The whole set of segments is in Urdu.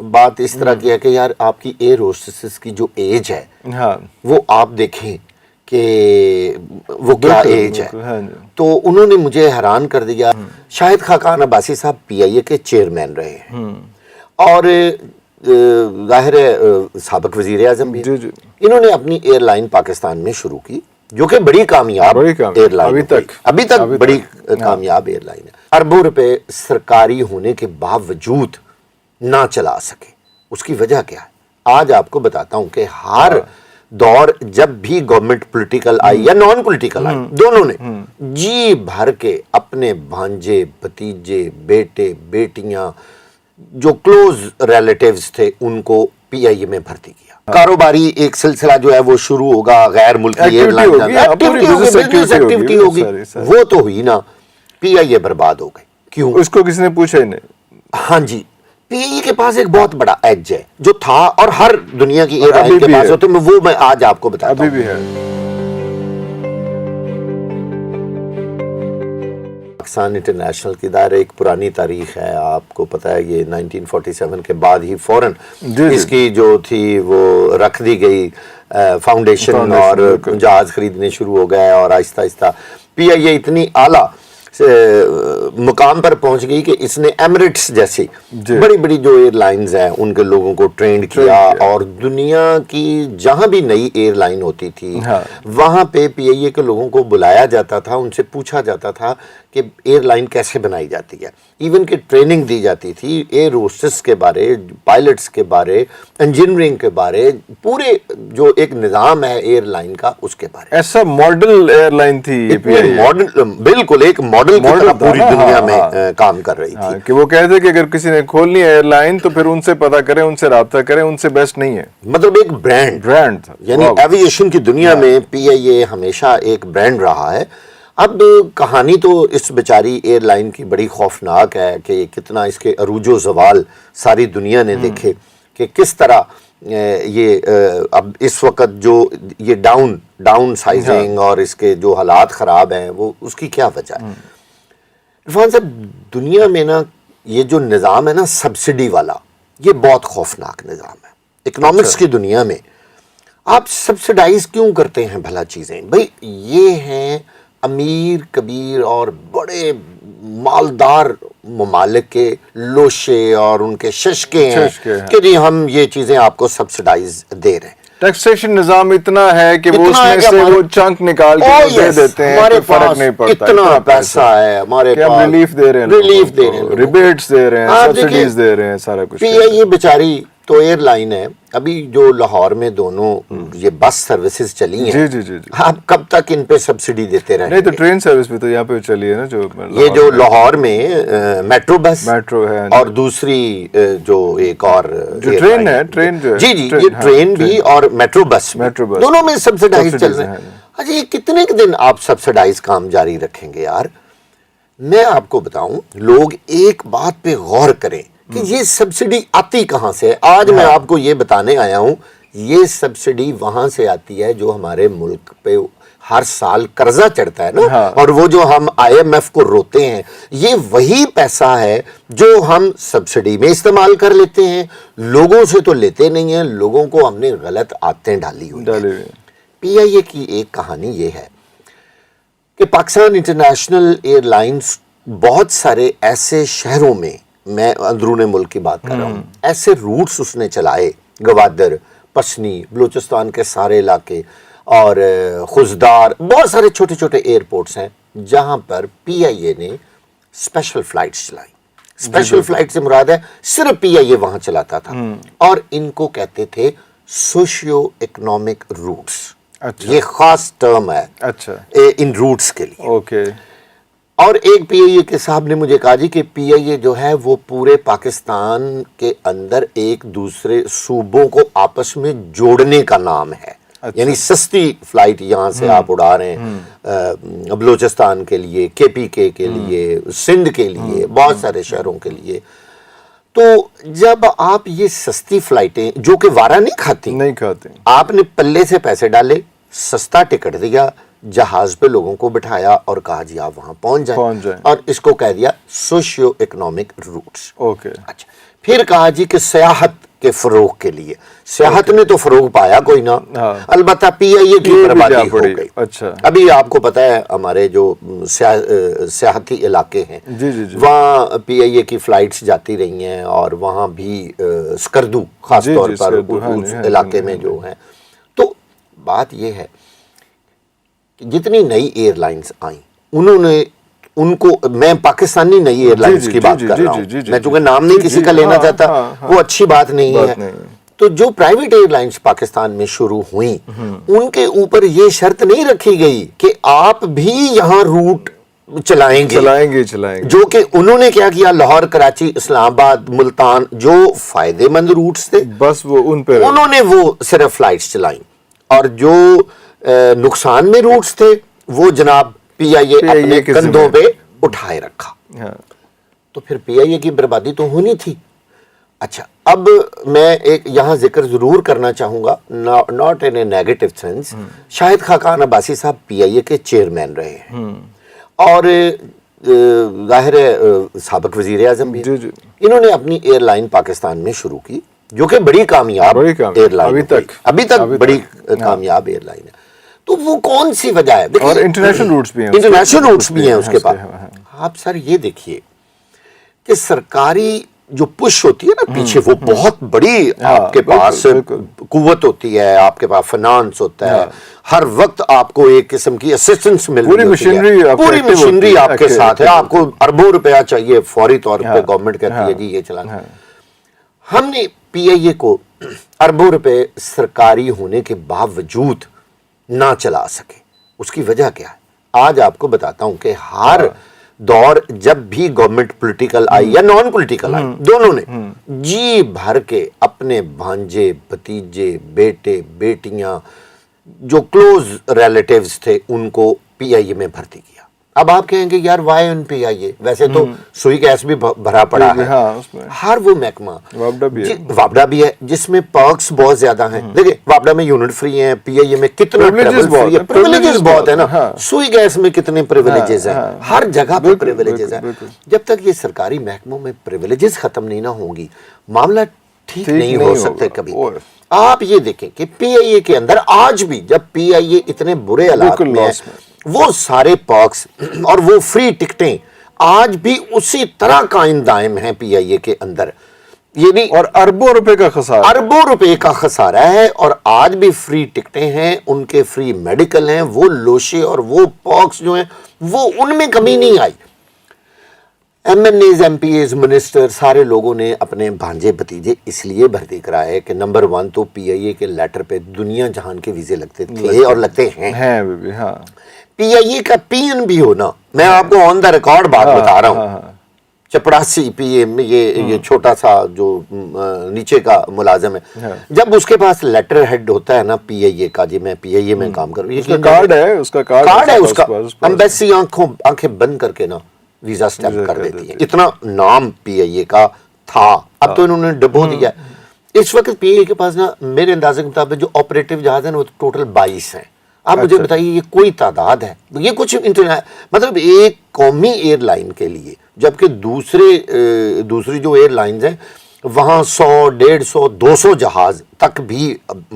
بات اس طرح کی ہے کہ یار آپ کی ایئر ہوسٹسز کی جو ایج ہے وہ آپ دیکھیں کہ وہ کیا ایج ہے. تو انہوں نے مجھے حیران کر دیا. شاہد خاقان عباسی صاحب پی آئی اے کے چیئرمین رہے ہیں اور ظاہر ہے سابق وزیر اعظم بھی. انہوں نے اپنی ایئر لائن پاکستان میں شروع کی جو کہ بڑی کامیاب ایئر لائن ابھی تک بڑی کامیاب ایئر لائن ہے. اربوں روپے سرکاری ہونے کے باوجود نہ چلا سکے. اس کی وجہ کیا ہے؟ آج آپ کو بتاتا ہوں کہ ہر دور جب بھی گورنمنٹ پولیٹیکل آئی یا نان پولیٹیکل آئی دونوں نے جی بھر کے اپنے بھانجے بھتیجے بیٹے بیٹیاں جو کلوز ریلیٹیوز تھے ان کو پی آئی اے میں بھرتی کیا. کاروباری ایک سلسلہ جو ہے وہ شروع ہوگا, غیر ملکی ایئر لائن بزنس ایکٹیویٹی ہوگی, وہ تو ہوئی نا. پی آئی اے برباد ہو گئی. کیوں؟ اس کو کسی نے پوچھا ہی نہیں. ہاں جی, پی آئی اے کے پاس ایک بہت بڑا ایج ہے جو تھا اور ہر دنیا کی ایئر لائن کے پاس ہوتے ہیں, وہ میں آج آپ کو بتاتا ہوں. ابھی بھی ہے. پاکستان انٹرنیشنل کی دائرہ ایک پرانی تاریخ ہے, آپ کو پتہ ہے یہ 1947 کے بعد ہی فوراً اس کی جو تھی وہ رکھ دی گئی فاؤنڈیشن اور جہاز خریدنے شروع ہو گئے اور آہستہ آہستہ پی آئی اے اتنی اعلیٰ مقام پر پہنچ گئی کہ اس نے ایمریٹس جیسی بڑی بڑی جو ایئر لائنز ہیں ان کے لوگوں کو ٹرینڈ کیا اور دنیا کی جہاں بھی نئی ایئر لائن ہوتی تھی وہاں پہ پی آئی اے کے لوگوں کو بلایا جاتا تھا, ان سے پوچھا جاتا تھا کہ ایئر لائن کیسے بنائی جاتی ہے. ایون کہ ٹریننگ دی جاتی تھی ایئر ہوسٹس کے بارے, پائلٹس کے بارے, انجینئرنگ کے بارے, پورے جو ایک نظام ہے ایئر لائن کا اس کے بارے. ایسا ماڈل ایئر لائن تھی ماڈل, بالکل ایک ماڈل کی طرح پوری دنیا میں کام کر رہی تھی. کہ وہ کہتے ہیں کہ اگر کسی نے کھولنی ہے ایئر لائن تو پھر ان سے پتہ کریں, ان سے رابطہ کریں, ان سے بیسٹ نہیں ہے. مطلب ایک برانڈ تھا, یعنی ایویشن کی دنیا میں پی آئی اے ہمیشہ ایک برانڈ رہا ہے. اب کہانی تو اس بیچاری ایئر لائن کی بڑی خوفناک ہے کہ کتنا اس کے عروج و زوال ساری دنیا نے دیکھے کہ کس طرح یہ اب اس وقت جو یہ ڈاؤن سائزنگ اور اس کے جو حالات خراب ہیں وہ اس کی کیا وجہ ہے. عرفان صاحب, دنیا میں نا یہ جو نظام ہے نا سبسڈی والا, یہ بہت خوفناک نظام ہے. اکنامکس کی دنیا میں آپ سبسڈائز کیوں کرتے ہیں بھلا چیزیں؟ بھئی یہ ہیں امیر کبیر اور بڑے مالدار ممالک کے لوشے اور ان کے ششکے ہیں کہ جی ہم یہ چیزیں آپ کو سبسڈائز دے رہے ہیں. ٹیکسیشن نظام اتنا ہے کہ وہ اس میں سے وہ چنک نکال کے دے دیتے ہیں, ہمارے فرق نہیں پڑتا. اتنا پیسہ ہے ہمارے پاس, ریلیف دے رہے ہیں, ریبیٹس دے رہے ہیں, سبسڈیز دے رہے ہیں, سارا کچھ. پی آئی اے بیچاری تو ایئر لائن ہے, ابھی جو لاہور میں دونوں یہ بس سروسز چلی ہیں, جی آپ کب تک ان پہ سبسڈی دیتے رہیں گے؟ نہیں تو ٹرین سروس بھی تو یہاں پہ چلی ہے نا, جو یہ جو لاہور میں میٹرو بس میٹرو ہے اور دوسری جو ایک اور جو ٹرین ہے, ٹرین جو جی یہ ٹرین بھی اور میٹرو بس دونوں میں سبسڈائز چل رہے ہیں. اچھا یہ کتنے دن آپ سبسڈائز کام جاری رکھیں گے یار؟ میں آپ کو بتاؤں, لوگ ایک بات پہ غور کریں کہ یہ سبسڈی آتی کہاں سے. آج میں آپ کو یہ بتانے آیا ہوں, یہ سبسڈی وہاں سے آتی ہے جو ہمارے ملک پہ ہر سال قرضہ چڑھتا ہے نا, اور وہ جو ہم آئی ایم ایف کو روتے ہیں, یہ وہی پیسہ ہے جو ہم سبسڈی میں استعمال کر لیتے ہیں. لوگوں سے تو لیتے نہیں ہیں, لوگوں کو ہم نے غلط عادتیں ڈالی ہوئی ہیں. پی آئی اے کی ایک کہانی یہ ہے کہ پاکستان انٹرنیشنل ایئر لائنز بہت سارے ایسے شہروں میں, میں اندرون ملک کی بات کر رہا ہوں, ایسے روٹس اس نے چلائے, گوادر, پشنی, بلوچستان کے سارے علاقے اور خزدار, بہت سارے چھوٹے چھوٹے ایئرپورٹس ہیں جہاں پر پی آئی اے نے اسپیشل فلائٹس چلائی. اسپیشل فلائٹ سے مراد ہے صرف پی آئی اے وہاں چلاتا تھا, اور ان کو کہتے تھے سوشیو اکنامک روٹس. یہ خاص ٹرم ہے ان روٹس کے لیے. اور ایک پی آئی اے کے صاحب نے مجھے کہا جی کہ پی آئی اے جو ہے وہ پورے پاکستان کے اندر ایک دوسرے صوبوں کو آپس میں جوڑنے کا نام ہے. یعنی سستی فلائٹ یہاں سے آپ اڑا رہے ہیں بلوچستان کے لیے, کے پی کے لیے, سندھ کے لیے, بہت سارے شہروں کے لیے. تو جب آپ یہ سستی فلائٹیں جو کہ وارہ نہیں کھاتی, نہیں کھاتے, آپ نے پلے سے پیسے ڈالے, سستا ٹکٹ دیا, جہاز پہ لوگوں کو بٹھایا اور کہا جی آپ وہاں پہنچ جائیں اور اس کو کہہ دیا سوشیو اکنامک روٹس. اچھا پھر کہا جی کہ سیاحت کے فروغ کے لیے, سیاحت نے تو فروغ پایا کوئی نہ, البتہ پی آئی اے کی بربادی ہو گئی. ابھی آپ کو پتا ہے ہمارے جو سیاحتی علاقے ہیں وہاں پی آئی اے کی فلائٹس جاتی رہی ہیں اور وہاں بھی اسکردو خاص طور پر اس علاقے میں جو ہیں. تو بات یہ ہے کہ جتنی نئی ایئر لائنز آئیں انہوں نے ان کو, میں پاکستانی نئی ایئر لائنز کی بات کر رہا ہوں, میں چونکہ نام نہیں کسی کا لینا چاہتا, وہ اچھی بات نہیں ہے. تو جو پرائیویٹ ایئر لائنز پاکستان میں شروع ہوئیں ان کے اوپر یہ شرط نہیں رکھی گئی کہ آپ بھی یہاں روٹ چلائیں گے, جو کہ انہوں نے کیا کیا, لاہور, کراچی, اسلام آباد, ملتان جو فائدے مند روٹس تھے بس وہ ان پہ انہوں نے وہ صرف فلائٹس چلائیں, اور جو نقصان میں روٹس تھے وہ جناب پی آئی اے اپنے کندھوں پہ اٹھائے رکھا. تو پھر پی آئی اے کی بربادی تو ہونی تھی. اچھا اب میں ایک یہاں ذکر ضرور کرنا چاہوں گا, not in a negative sense, Shahid Khaqan Abbasi صاحب پی آئی اے کے چیئرمین رہے ہیں اور ظاہر ہے سابق وزیر اعظم بھی. انہوں نے اپنی ایئر لائن پاکستان میں شروع کی جو کہ بڑی کامیاب ایئر لائن ابھی تک بڑی کامیاب ایئر لائن ہے. تو وہ کون سی وجہ ہے, اور انٹرنیشنل روٹس بھی ہیں, انٹرنیشنل روٹس بھی ہیں اس کے پاس. آپ سر یہ دیکھیے کہ سرکاری جو پش ہوتی ہے نا پیچھے, وہ بہت بڑی آپ کے پاس قوت ہوتی ہے, آپ کے پاس فنانس ہوتا ہے, ہر وقت آپ کو ایک قسم کی اسسٹنس مل رہی ہے, پوری مشینری آپ کے ساتھ ہے, آپ کو اربوں روپیہ چاہیے فوری طور پہ گورنمنٹ کہتی ہے جی یہ چلانا. ہم نے پی آئی اے کو اربوں روپے سرکاری ہونے کے باوجود نہ چلا سکے. اس کی وجہ کیا ہے؟ آج آپ کو بتاتا ہوں کہ ہر دور جب بھی گورنمنٹ پولیٹیکل آئی یا نان پولیٹیکل آئی, دونوں نے جی بھر کے اپنے بھانجے, بھتیجے, بیٹے, بیٹیاں جو کلوز ریلیٹیوز تھے ان کو پی آئی اے میں بھرتی کیا. اب آپ کہیں گے یار وائی ان پی آئی اے, ویسے تو سوئی گیس بھی بھرا پڑا ہے, ہر وہ محکمہ وابڈا بھی ہے جس میں پرکس بہت زیادہ ہیں. دیکھیں وابڈا میں یونٹ فری ہیں, پی آئی اے میں کتنا پریویلیجز بہت ہے نا, سوئی گیس میں کتنے پریویلیجز ہیں, ہر جگہ پہ پریویلیجز ہیں. جب تک یہ سرکاری محکموں میں پریویلیجز ختم نہیں نہ ہوں گی معاملہ ٹھیک نہیں ہو سکتے کبھی. آپ یہ دیکھیں کہ پی آئی اے کے اندر آج بھی جب پی آئی اے اتنے برے حالات میں ہے, وہ سارے پرکس اور وہ فری ٹکٹیں آج بھی اسی طرح قائم دائم ہیں پی آئی اے کے اندر. یعنی اور اربوں روپے کا خسارہ, اربوں روپے کا خسارہ ہے, اور آج بھی فری ٹکٹیں ہیں, ان کے فری میڈیکل ہیں, وہ لوشے اور وہ پرکس جو ہیں وہ ان میں کمی نہیں آئی. M N As, M P As, minister, سارے لوگوں نے اپنے بھانجے بھتیجے اس لیے بھرتی کرائے کہ نمبر 1 تو پی آئی اے کے لیٹر پہ دنیا جہان کے ویزے لگتے تھے اور لگتے ہیں. پی آئی اے کا پی این بھی ہونا, میں آپ کو آن دا ریکارڈ بات بتا رہا ہوں, چپڑاسی پی اے میں یہ چھوٹا سا جو نیچے کا ملازم ہے, جب اس کے پاس لیٹر ہیڈ ہوتا ہے نا پی آئی اے کا, جی میں پی آئی اے میں کام کروں, یہ کارڈ ہے, اس کا کارڈ ہے, اس کا ایمبیسی آنکھیں بند کر کے نا ویزا سٹیمپ کر دیتی ہے. اتنا نام پی آئی اے کا تھا, اب تو انہوں نے ڈبو دیا. اس وقت پی آئی اے کے پاس نا میرے اندازے کے مطابق جو آپریٹو جہاز ہیں وہ ٹوٹل 22 ہیں. آپ مجھے بتائیے یہ کوئی تعداد ہے؟ یہ کچھ مطلب ایک قومی ایئر لائن کے لیے, جبکہ دوسری جو ایئر لائنز ہیں وہاں 100, 150, 200 جہاز تک بھی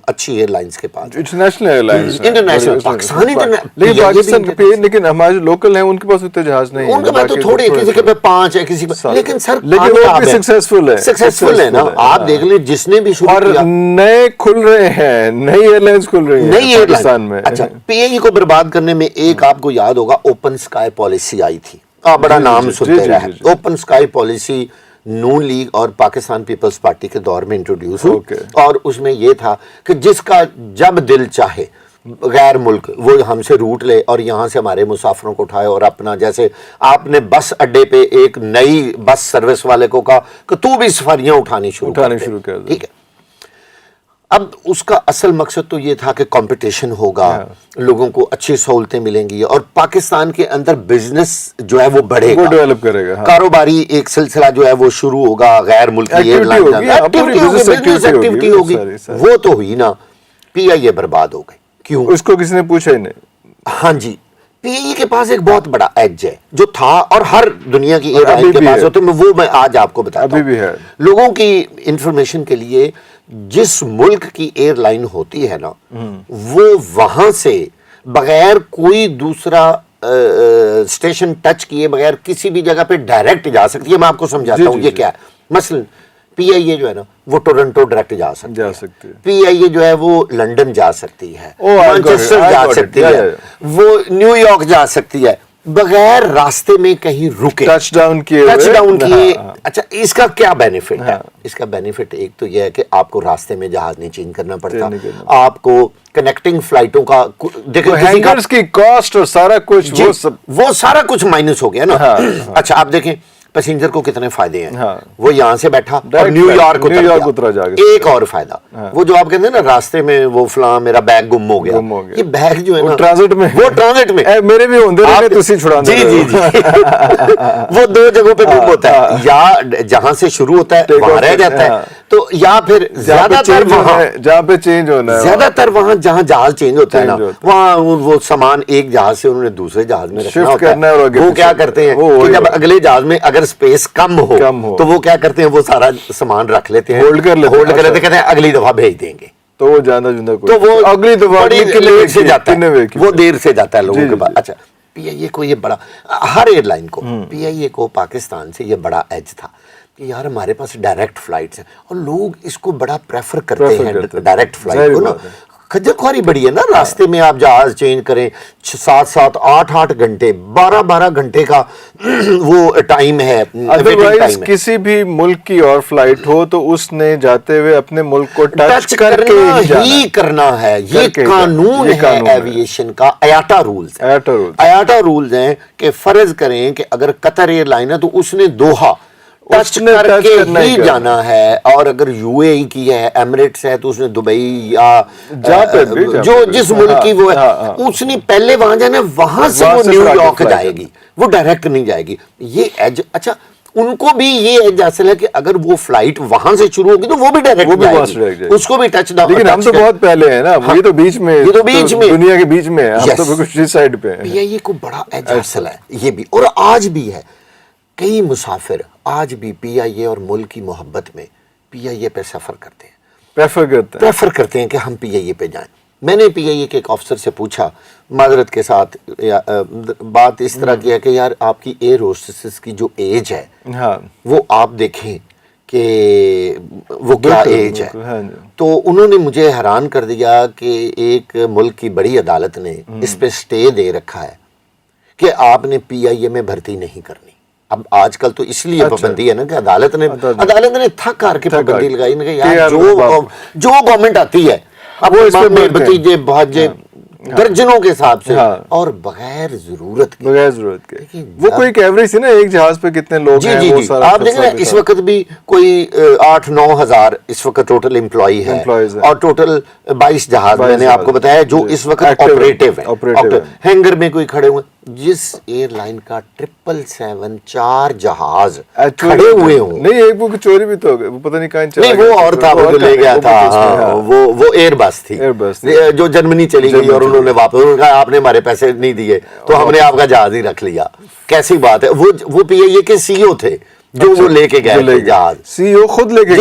اچھی ایئر لائنز کے پاس, international airlines, international Pakistan لیکن ہمارے جو لوکل ہیں ان کے پاس اتنے جہاز نہیں ہیں, ان کے پاس تو تھوڑے, کسی کے پاس 5 ہے, کسی کے, لیکن سر وہ بھی سکسیسفل ہے نا. آپ دیکھ لیں جس نے بھی شروع کیا, نئے کھل رہے ہیں, نئی ایئر لائنز کھل رہی ہیں پاکستان میں. اچھا پی آئی اے کو برباد کرنے میں ایک آپ کو یاد ہوگا اوپن اسکائی پالیسی آئی تھی, آپ بڑا نام سنتے رہے. اوپن اسکائی پالیسی نون لیگ اور پاکستان پیپلز پارٹی کے دور میں انٹروڈیوس ہوئی, اور اس میں یہ تھا کہ جس کا جب دل چاہے غیر ملک وہ ہم سے روٹ لے اور یہاں سے ہمارے مسافروں کو اٹھائے, اور اپنا جیسے آپ نے بس اڈے پہ ایک نئی بس سروس والے کو کہا کہ تو بھی سفریاں اٹھانی شروع کر دے, ٹھیک ہے. اب اس کا اصل مقصد تو یہ تھا کہ کمپٹیشن ہوگا, لوگوں کو اچھی سہولتیں ملیں گی, اور پاکستان کے اندر بزنس جو ہے وہ بڑھے گا, ڈیولپ کرے گا, کاروباری ایک سلسلہ جو ہے وہ شروع ہوگا, غیر ملکی ایئر لائن بزنس ایکٹیویٹی ہوگی. وہ تو ہوئی نا, پی آئی اے برباد ہو گئی. کیوں؟ اس کو کسی نے پوچھا ہی نہیں. ہاں جی پی آئی اے کے پاس ایک بہت بڑا ایج ہے جو تھا اور ہر دنیا کی ایئر لائن کے پاس ہوتے ہیں، وہ میں آج آپ کو بتاتا ابھی بھی ہے ہوں لوگوں کی انفارمیشن کے لیے. جس ملک کی ایئر لائن ہوتی ہے نا وہ وہاں سے بغیر کوئی دوسرا اسٹیشن ٹچ کیے بغیر کسی بھی جگہ پہ ڈائریکٹ جا سکتی ہے. میں آپ کو سمجھاتا ہوں یہ کیا ہے. مثلا پی آئی اے جو ہے نا وہ ٹورنٹو ڈائریکٹ جا سکتی ہے. پی آئی اے جو ہے وہ لنڈن جا سکتی ہے، مانچسٹر جا سکتی ہے، وہ نیو یارک جا سکتی ہے بغیر راستے میں کہیں رکے، ٹچ ڈاؤن کیے. اچھا اس کا کیا بینیفٹ ہے؟ اس کا بینیفٹ ایک تو یہ ہے کہ آپ کو راستے میں جہاز نہیں چینج کرنا پڑتا، آپ کو کنیکٹنگ فلائٹوں کا ہینگرز کی کاسٹ اور سارا کچھ وہ سارا کچھ مائنس ہو گیا نا. اچھا آپ دیکھیں پیسنجر کو کتنے فائدے ہیں. وہ یہاں سے بیٹھا اور نیو یارک اترا جا گیا. ایک اور فائدہ وہ جو آپ کہتے ہیں نا راستے میں وہ فلاں میرا بیگ گم ہو گیا، یہ بیگ جو ہے نا ٹرانزٹ میں، وہ ٹرانزٹ میں میرے بھی ہوندے رہے تسی چھڑا دے. جی وہ دو جگہوں پہ گم ہوتا ہے، یا جہاں سے شروع ہوتا ہے وہاں رہ جاتا ہے، تو یا پھر زیادہ تر وہاں جہاں پہ چینج ہونا ہے، زیادہ تر وہاں جہاں جہاز چینج ہوتا ہے نا وہاں وہ سامان ایک جہاز سے انہوں نے دوسرے جہاز میں رکھنا ہوتا ہے. وہ کیا کرتے ہیں کہ جب اگلے جہاز میں اگر اسپیس کم ہو تو وہ کیا کرتے ہیں وہ سارا سامان رکھ لیتے ہیں، ہولڈ کر لیتے کہتے ہیں اگلی دفعہ بھیج دیں گے. تو وہ جانا جانا تو وہ اگلی دفعہ دیر سے جاتا ہے، وہ دیر سے جاتا ہے لوگوں کے پاس. اچھا پی آئی اے کو یہ بڑا، ہر ایئر لائن کو پی آئی اے کو پاکستان سے یہ بڑا ایج تھا کہ یار ہمارے پاس ڈائریکٹ فلائٹس ہیں اور لوگ اس کو بڑا پریفر کرتے ہیں ڈائریکٹ فلائٹ کو نا. کھجر خواری بڑی ہے نا، راستے میں آپ جہاز چینج کریں 7 8 گھنٹے 12 گھنٹے کا وہ ٹائم ہے. ادروائز کسی بھی ملک کی اور فلائٹ ہو تو اس نے جاتے ہوئے اپنے ملک کو ٹچ کر کے ہی کرنا ہے. یہ قانون ہے ایویشن کا، ایاٹا رولز ہیں کہ فرض کریں کہ اگر قطر ایئر لائن ہے تو اس نے دوحہ ٹچ کر کے ہی جانا ہے، اور اگر یو اے ای کی ہے، ایمریٹس ہے تو اس نے دبئی یا جو جس ملک کی وہ ہے اس نے پہلے وہاں جانا ہے، وہاں سے وہ نیو یارک جائے گی، وہ ڈائریکٹ نہیں جائے گی. یہ ایج اچھا ان کو بھی یہ ایج حاصل ہے کہ اگر وہ فلائٹ وہاں سے شروع ہوگی تو وہ بھی ڈائریکٹ جائے گی، اس کو بھی ٹچ ڈاؤن. لیکن ہم تو بہت پہلے ہیں نا، یہ تو بیچ میں دنیا کے بیچ میں ہے، ہم تو بالکل اس سائیڈ پہ ہیں. پی آئی اے کو بڑا ایج حاصل ہے یہ بھی، اور آج بھی ہے. کئی مسافر آج بھی پی آئی اے اور ملک کی محبت میں پی آئی اے پہ سفر کرتے ہیں، پریفر کرتے ہیں کہ ہم پی آئی اے پہ جائیں. میں نے پی آئی اے کے ایک افسر سے پوچھا معذرت کے ساتھ، بات اس طرح کی ہے کہ یار آپ کی ایئر ہوسٹسز کی جو ایج ہے وہ آپ دیکھیں کہ وہ کیا ایج ہے. تو انہوں نے مجھے حیران کر دیا کہ ایک ملک کی بڑی عدالت نے اس پہ سٹے دے رکھا ہے کہ آپ نے پی آئی اے میں بھرتی نہیں کرنی. اب آج کل تو اس لیے پابندی ہے نا کہ عدالت نے تھک کر کے پابندی لگائی نا کہ یار جو گورنمنٹ آتی ہے اب وہ اس میں بھتیجے بھاجے درجنوں کے حساب سے اور بغیر ضرورت کے وہ کوئی ایک ایوریج تھی نا ایک جہاز پہ کتنے لوگ ہیں. جی آپ دیکھیں نا اس وقت بھی کوئی 8-9 ہزار اس وقت ٹوٹل امپلائی ہے اور ٹوٹل 22 جہاز میں نے آپ کو بتایا جو اس وقت آپریٹیو ہیں. ہینگر میں کوئی کھڑے ہوئے، جس ایئر لائن کا 777 4 جہاز کھڑے ہوئے ہوں. نہیں ایک وہ چوری بھی تو وہ پتہ نہیں کہاں چلا نہیں، وہ اور تھا وہ جو لے گیا تھا، وہ ایئر بس تھی جو جرمنی چلی گئی اور انہوں نے واپس کہا آپ نے ہمارے پیسے نہیں دیے تو ہم نے آپ کا جہاز ہی رکھ لیا. کیسی بات ہے. وہ پی آئی اے کے سی او تھے جو وہ لے کے گئے جہاز، سی او خود لے کے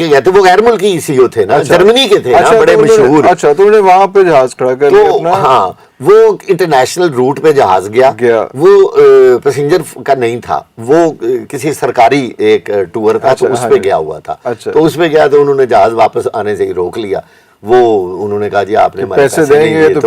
گئے تھے. وہ غیر ملکی سی او تھے نا، جرمنی کے تھے نا، بڑے مشہور. اچھا تو انہوں نے وہاں پہ جہاز کھڑا کر لیا اپنا. ہاں وہ انٹرنیشنل روٹ پہ جہاز گیا، وہ پیسنجر کا نہیں تھا، وہ کسی سرکاری ایک ٹور تھا تو اس پہ گیا ہوا تھا. تو اس پہ گیا تو انہوں نے جہاز واپس آنے سے ہی روک لیا. وہ انہوں نے کہا جی آپ نے ہمارے پیسے دیں گے تو